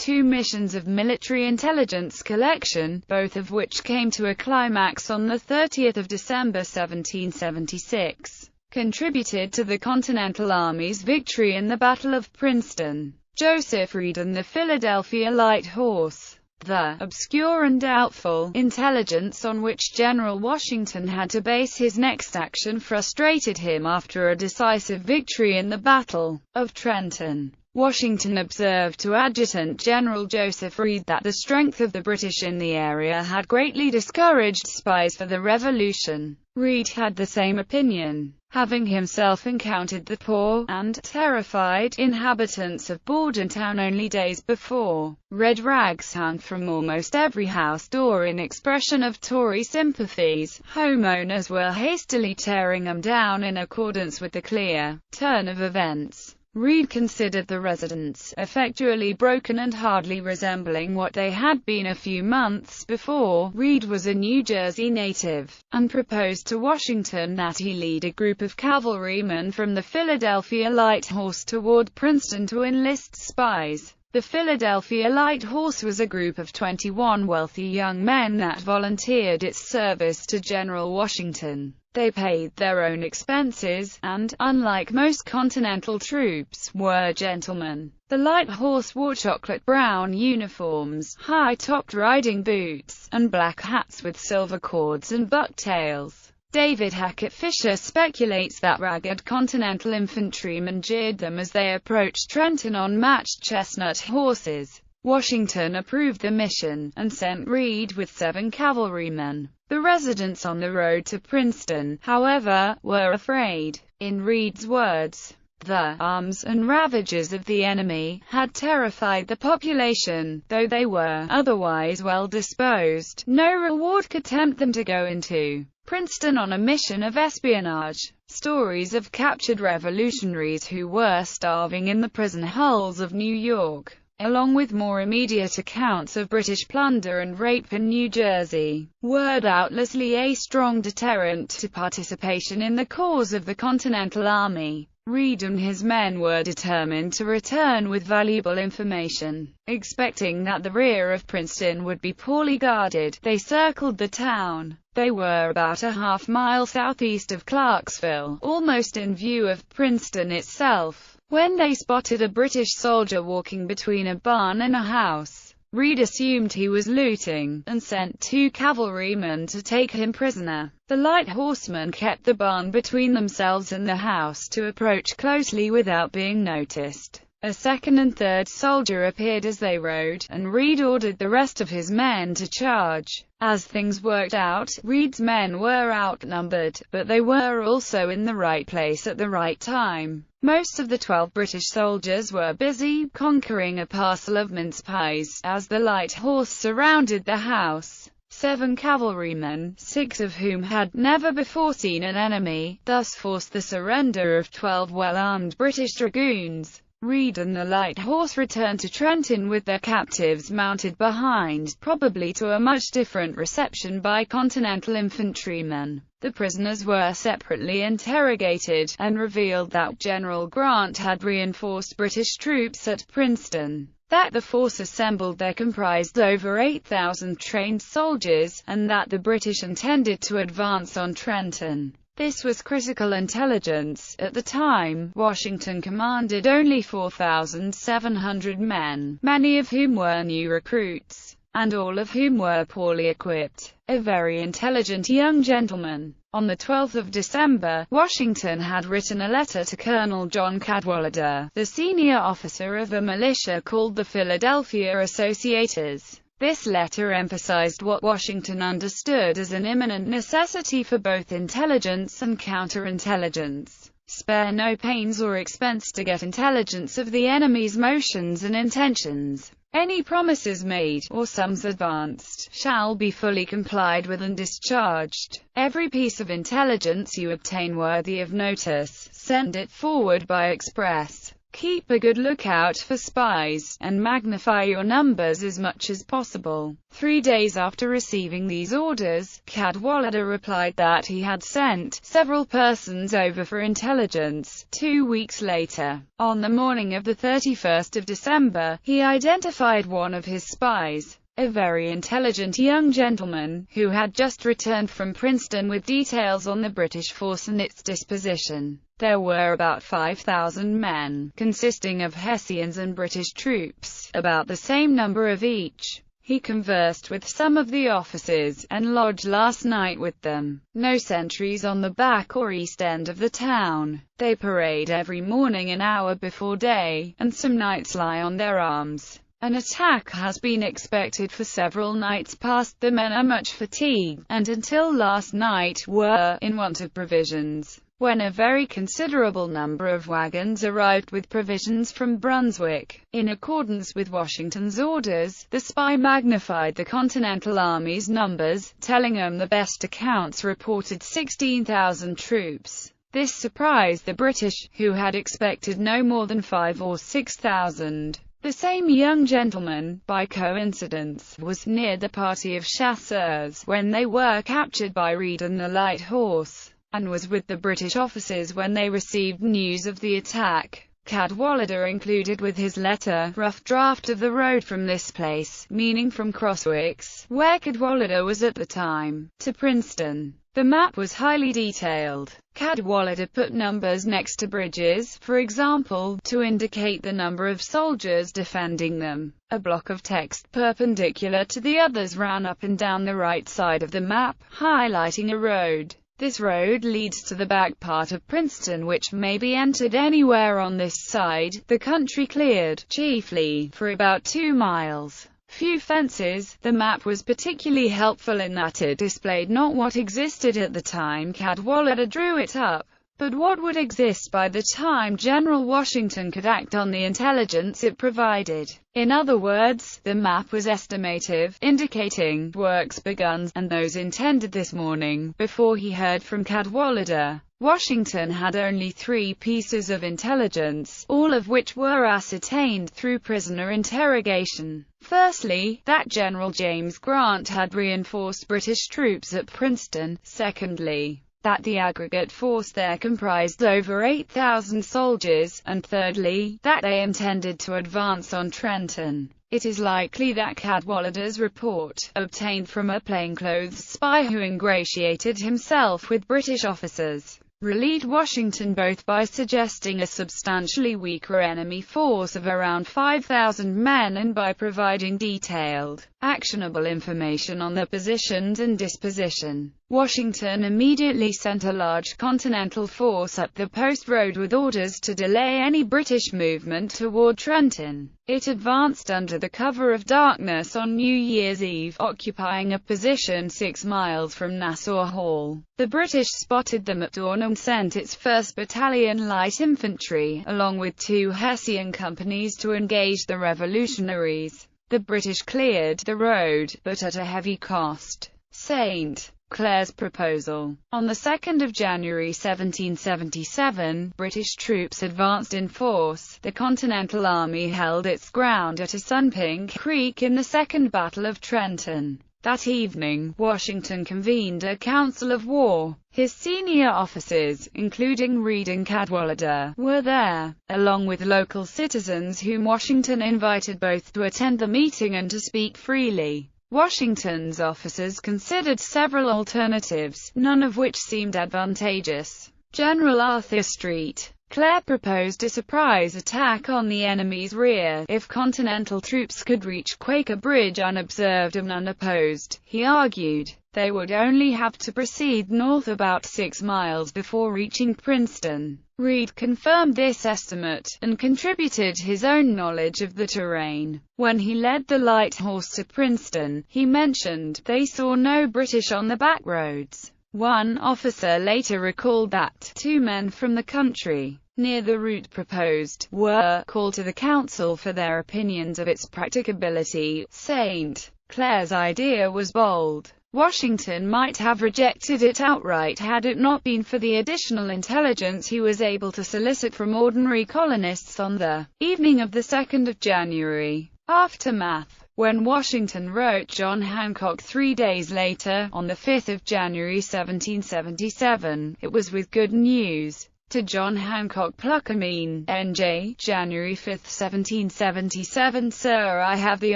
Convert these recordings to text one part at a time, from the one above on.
2 missions of military intelligence collection, both of which came to a climax on 30 December 1776, contributed to the Continental Army's victory in the Battle of Princeton. Joseph Reed and the Philadelphia Light Horse. The obscure and doubtful intelligence on which General Washington had to base his next action frustrated him after a decisive victory in the Battle of Trenton. Washington observed to Adjutant General Joseph Reed that the strength of the British in the area had greatly discouraged spies for the Revolution. Reed had the same opinion, having himself encountered the poor and terrified inhabitants of Bordentown only days before. Red rags hung from almost every house door in expression of Tory sympathies. Homeowners were hastily tearing them down in accordance with the clear turn of events. Reed considered the residents effectually broken and hardly resembling what they had been a few months before. Reed was a New Jersey native, and proposed to Washington that he lead a group of cavalrymen from the Philadelphia Light Horse toward Princeton to enlist spies. The Philadelphia Light Horse was a group of 21 wealthy young men that volunteered its service to General Washington. They paid their own expenses, and, unlike most Continental troops, were gentlemen. The Light Horse wore chocolate-brown uniforms, high-topped riding boots, and black hats with silver cords and bucktails. David Hackett Fisher speculates that ragged Continental infantrymen jeered them as they approached Trenton on matched chestnut horses. Washington approved the mission, and sent Reed with 7 cavalrymen. The residents on the road to Princeton, however, were afraid. In Reed's words, the arms and ravages of the enemy had terrified the population, though they were otherwise well disposed. No reward could tempt them to go into Princeton on a mission of espionage. Stories of captured revolutionaries who were starving in the prison hulls of New York, along with more immediate accounts of British plunder and rape in New Jersey, were doubtlessly a strong deterrent to participation in the cause of the Continental Army. Reed and his men were determined to return with valuable information. Expecting that the rear of Princeton would be poorly guarded, they circled the town. They were about a half-mile southeast of Clarksville, almost in view of Princeton itself, when they spotted a British soldier walking between a barn and a house. Reed assumed he was looting, and sent 2 cavalrymen to take him prisoner. The light horsemen kept the barn between themselves and the house to approach closely without being noticed. A second and third soldier appeared as they rode, and Reed ordered the rest of his men to charge. As things worked out, Reed's men were outnumbered, but they were also in the right place at the right time. Most of the 12 British soldiers were busy conquering a parcel of mince pies, as the light horse surrounded the house. 7 cavalrymen, 6 of whom had never before seen an enemy, thus forced the surrender of 12 well-armed British dragoons. Reed and the Light Horse returned to Trenton with their captives mounted behind, probably to a much different reception by Continental infantrymen. The prisoners were separately interrogated, and revealed that General Grant had reinforced British troops at Princeton, that the force assembled there comprised over 8,000 trained soldiers, and that the British intended to advance on Trenton. This was critical intelligence. At the time, Washington commanded only 4,700 men, many of whom were new recruits, and all of whom were poorly equipped. A very intelligent young gentleman. On the 12th of December, Washington had written a letter to Colonel John Cadwallader, the senior officer of a militia called the Philadelphia Associators. This letter emphasized what Washington understood as an imminent necessity for both intelligence and counterintelligence. Spare no pains or expense to get intelligence of the enemy's motions and intentions. Any promises made, or sums advanced, shall be fully complied with and discharged. Every piece of intelligence you obtain worthy of notice, send it forward by express. Keep a good lookout for spies, and magnify your numbers as much as possible. 3 days after receiving these orders, Cadwallader replied that he had sent several persons over for intelligence. 2 weeks later, on the morning of the 31st of December, he identified one of his spies, a very intelligent young gentleman, who had just returned from Princeton with details on the British force and its disposition. There were about 5,000 men, consisting of Hessians and British troops, about the same number of each. He conversed with some of the officers, and lodged last night with them. No sentries on the back or east end of the town. They parade every morning an hour before day, and some nights lie on their arms. An attack has been expected for several nights past. The men are much fatigued, and until last night were in want of provisions. When a very considerable number of wagons arrived with provisions from Brunswick, in accordance with Washington's orders, the spy magnified the Continental Army's numbers, telling them the best accounts reported 16,000 troops. This surprised the British, who had expected no more than 5 or 6,000. The same young gentleman, by coincidence, was near the party of chasseurs when they were captured by Reed and the light horse, and was with the British officers when they received news of the attack. Cadwallader included with his letter rough draft of the road from this place, meaning from Crosswicks, where Cadwallader was at the time, to Princeton. The map was highly detailed. Cadwallader put numbers next to bridges, for example, to indicate the number of soldiers defending them. A block of text perpendicular to the others ran up and down the right side of the map, highlighting a road. This road leads to the back part of Princeton, which may be entered anywhere on this side. The country cleared, chiefly, for about 2 miles. Few fences. The map was particularly helpful in that it displayed not what existed at the time Cadwallader drew it up, but what would exist by the time General Washington could act on the intelligence it provided. In other words, the map was estimative, indicating works begun, and those intended this morning, before he heard from Cadwallader. Washington had only 3 pieces of intelligence, all of which were ascertained through prisoner interrogation. Firstly, that General James Grant had reinforced British troops at Princeton. Secondly, that the aggregate force there comprised over 8,000 soldiers, and thirdly, that they intended to advance on Trenton. It is likely that Cadwallader's report, obtained from a plainclothes spy who ingratiated himself with British officers, relieved Washington both by suggesting a substantially weaker enemy force of around 5,000 men and by providing detailed, actionable information on their positions and disposition. Washington immediately sent a large Continental force up the post road with orders to delay any British movement toward Trenton. It advanced under the cover of darkness on New Year's Eve, occupying a position 6 miles from Nassau Hall. The British spotted them at dawn and sent its 1st Battalion Light Infantry, along with 2 Hessian companies to engage the revolutionaries. The British cleared the road, but at a heavy cost. St. Clair's proposal. On the 2nd of January 1777, British troops advanced in force. The Continental Army held its ground at Sunpink Creek in the Second Battle of Trenton. That evening, Washington convened a council of war. His senior officers, including Reed and Cadwallader, were there, along with local citizens whom Washington invited both to attend the meeting and to speak freely. Washington's officers considered several alternatives, none of which seemed advantageous. General Arthur Street Clair proposed a surprise attack on the enemy's rear, if Continental troops could reach Quaker Bridge unobserved and unopposed. He argued they would only have to proceed north about 6 miles before reaching Princeton. Reed confirmed this estimate, and contributed his own knowledge of the terrain. When he led the light horse to Princeton, he mentioned they saw no British on the back roads. One officer later recalled that 2 men from the country, near the route proposed, were called to the council for their opinions of its practicability. St. Clair's idea was bold. Washington might have rejected it outright had it not been for the additional intelligence he was able to solicit from ordinary colonists on the evening of the 2nd of January. Aftermath. When Washington wrote John Hancock 3 days later, on the 5th of January 1777, it was with good news. To John Hancock Pluckamine, N.J., January 5, 1777. Sir, I have the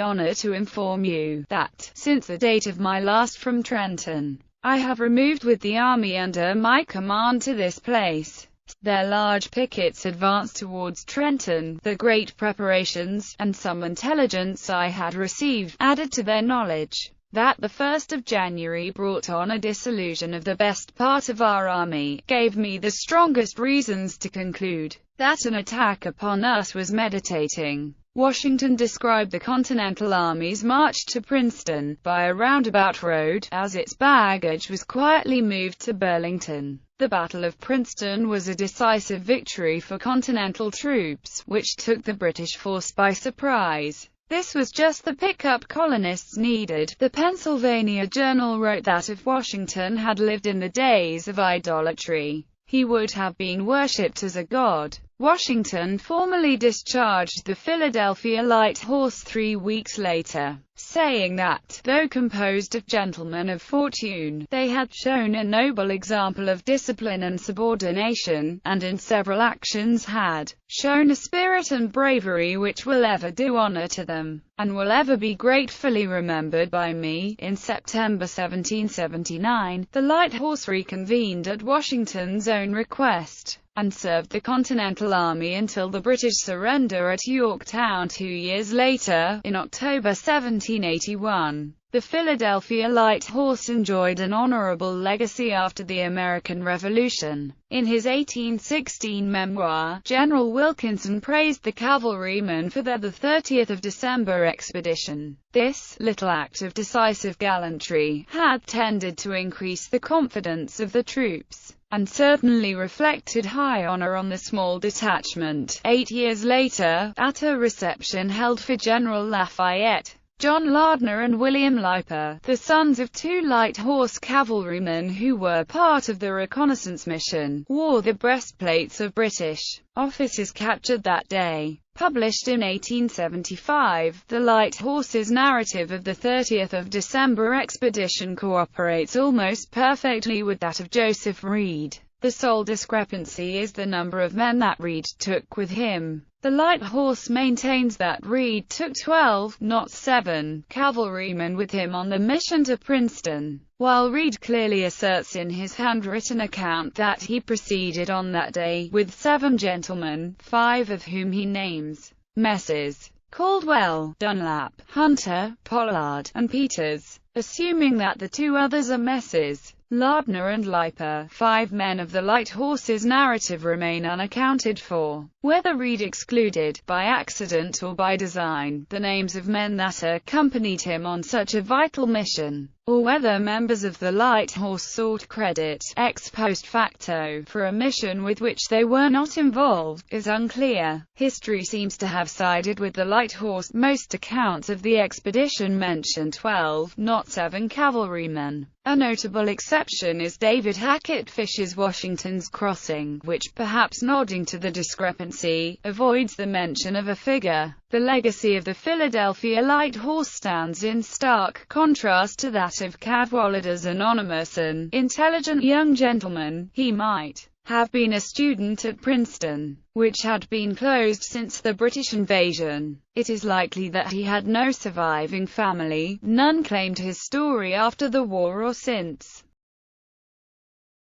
honor to inform you, that, since the date of my last from Trenton, I have removed with the army under my command to this place. Their large pickets advanced towards Trenton, the great preparations, and some intelligence I had received, added to their knowledge, that the 1st of January brought on a dissolution of the best part of our army, gave me the strongest reasons to conclude that an attack upon us was meditating. Washington described the Continental Army's march to Princeton, by a roundabout road, as its baggage was quietly moved to Burlington. The Battle of Princeton was a decisive victory for Continental troops, which took the British force by surprise. This was just the pick-up colonists needed. The Pennsylvania Journal wrote that if Washington had lived in the days of idolatry, he would have been worshipped as a god. Washington formally discharged the Philadelphia Light Horse 3 weeks later, saying that, though composed of gentlemen of fortune, they had shown a noble example of discipline and subordination, and in several actions had shown a spirit and bravery which will ever do honor to them, and will ever be gratefully remembered by me. In September 1779, the Light Horse reconvened at Washington's own request, and served the Continental Army until the British surrender at Yorktown 2 years later, in October 1781. The Philadelphia Light Horse enjoyed an honorable legacy after the American Revolution. In his 1816 memoir, General Wilkinson praised the cavalrymen for their 30th of December expedition. This little act of decisive gallantry had tended to increase the confidence of the troops, and certainly reflected high honor on the small detachment. 8 years later, at a reception held for General Lafayette, John Lardner and William Liper, the sons of 2 light horse cavalrymen who were part of the reconnaissance mission, wore the breastplates of British officers captured that day. Published in 1875, the Light Horse's narrative of the 30th of December expedition cooperates almost perfectly with that of Joseph Reed. The sole discrepancy is the number of men that Reed took with him. The Light Horse maintains that Reed took 12, not 7, cavalrymen with him on the mission to Princeton, while Reed clearly asserts in his handwritten account that he proceeded on that day with 7 gentlemen, 5 of whom he names Messrs. Caldwell, Dunlap, Hunter, Pollard, and Peters, assuming that the 2 others are Messrs. Lardner and Liper. 5 men of the Light Horse's narrative remain unaccounted for. Whether Reed excluded, by accident or by design, the names of men that accompanied him on such a vital mission, or whether members of the Light Horse sought credit, ex post facto, for a mission with which they were not involved, is unclear. History seems to have sided with the Light Horse. Most accounts of the expedition mention 12, not 7 cavalrymen. A notable exception is David Hackett Fisher's Washington's Crossing, which, perhaps nodding to the discrepancy, avoids the mention of a figure. The legacy of the Philadelphia Light Horse stands in stark contrast to that of Cadwallader's anonymous and intelligent young gentleman. He might have been a student at Princeton, which had been closed since the British invasion. It is likely that he had no surviving family. None claimed his story after the war or since.